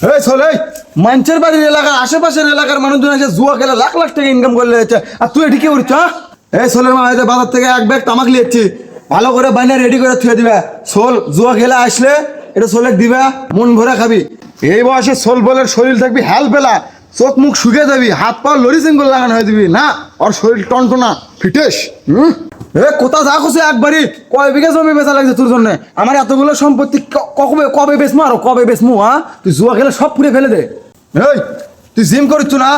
এই চল এই মানুষের বাড়ির এলাকার আশেপাশের এলাকার মানুষজন এসে জুয়া খেলে লাখ লাখ টাকা ইনকাম করলে যাচ্ছে, আর তুই এটি কি করছ? এই সোলের মা হয়তো বাজার থেকে এক ব্যাগ তামাক লিয়েছি, ভালো করে বাইনা রেডি করে থুয়ে দিবে। সোল জুয়া খেলে আসলে এটা সোলেক দিবে, মন ভরে খাবি। এই বয়সে সোল বলের শরীর থাকবি হেল পেলা, চোখ মুখ শুকিয়ে যাবি, হাত পা লরি সিঙ্গল লাগানো হয়ে দিবি না, ওর শরীর টনটনা ফিটেস। এ কোথা যা খুশি একবারই কয় বিঘা জমি বেচা লাগছে তোর জন্য? আমার এতগুলো সম্পত্তি কবে কবে বেচমু, আর কবে বেচমু? তুই জুয়া খেলে সব পুড়ে ফেলে দে। এই তুই জিম করছ না?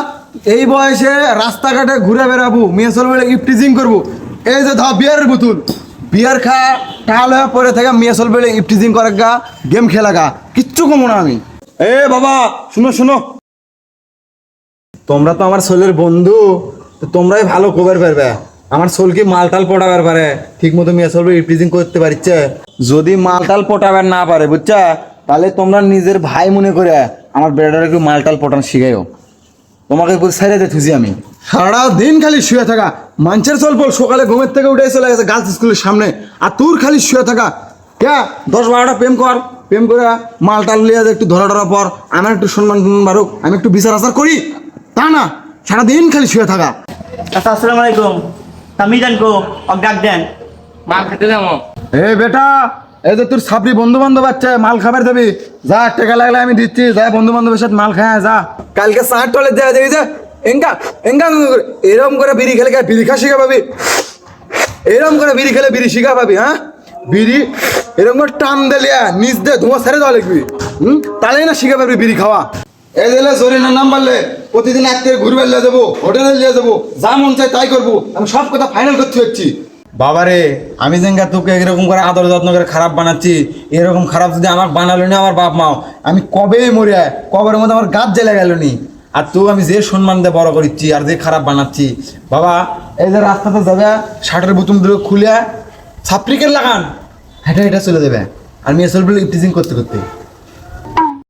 এই বয়সে রাস্তাঘাটে ঘুরে বেড়াবো, মেয়ে চলবে ইফটি জিম করবো। এই যে ধর বিয়ারের বোতল, বিয়ার খা টাল হয়ে পরে থেকে মেয়ে চলবে ইফটি জিম করে গা, গেম খেলা গা, কিচ্ছু কমো না আমি। এ বাবা শুনো শুনো, তোমরা তো আমার সোলের বন্ধু, তো তোমরাই ভালো খবর পারবে। আমার সোলকে মালটাল পটাবার পারে, ঠিক মতো মেয়ে সোলবে ইফটিজিং করতে পারছে। যদি মালটাল পটাবার না পারে বুঝছা, তাহলে তোমরা নিজের ভাই মনে করে আমার বেটার একটু মালটাল পটানো শিখাইও। তোমাকে ছেড়ে দিয়ে থুজি আমি। সারা দিন খালি শুয়ে থাকা, মানুষের চল বল সকালে ঘুমের থেকে উঠে চলে গেছে গার্লস স্কুলের সামনে, আর তোর খালি শুয়ে থাকা। কে 10-12টা প্রেম কর, প্রেম করে মালটাল লিয়ে একটু ধরা ধরা পর, আমার একটু সম্মান বাড়ুক, আমি একটু বিচার আচার করি, তা না সারাদিন খালি শুয়ে থাকা। আচ্ছা আসসালামু আলাইকুম। তামিজান কো অজ্ঞাক দেন মাল খেতে যাবো। এ বেটা, এই যে তোর ছাপড়ি বন্ধু বান্ধব আছে, মাল খাবার দেবি, যা টাকা লাগলে আমি দিচ্ছি, যা বন্ধু বান্ধবের সাথে মাল খায় যা। কালকে 60 টলে দেয়া দেখি যে এঙ্কা এঙ্কা এরকম করে বিড়ি খেলে বিড়ি খা শিখা পাবি, এরকম করে বিড়ি খেলে বিড়ি শিখা পাবি। হ্যাঁ বিড়ি এরকম করে টান দিলে নিচ দিয়ে ধোঁয়া ছেড়ে দেওয়া লিখবি, তাহলে না শিখা পাবি বিড়ি খাওয়া। এই দিলে জরিনার নাম বাড়লে প্রতিদিন এক থেকে ঘুরবে নিয়ে যাবো, হোটেলে নিয়ে যাবো, যা মন চাই তাই করবো, আমি সব কথা ফাইনাল করতে হচ্ছি। বাবারে আমি যেঙ্গা তোকে এরকম করে আদর যত্ন করে খারাপ বানাচ্ছি, এরকম খারাপ যদি আমার বানালো না আমার বাপ মাও, আমি কবেই মরে কবের মধ্যে আমার গাছ জ্বেলে গেল নি। আর তুই আমি যে সম্মান দিয়ে বড় করছি আর যে খারাপ বানাচ্ছি, বাবা এই যে রাস্তাতে যাবে শার্টের বোতাম দুটো খুলে ছাপড়িকে লাগান, হেঁটে হেঁটে চলে যাবে, আর মেয়ে চলবে ইফটিজিং করতে করতে।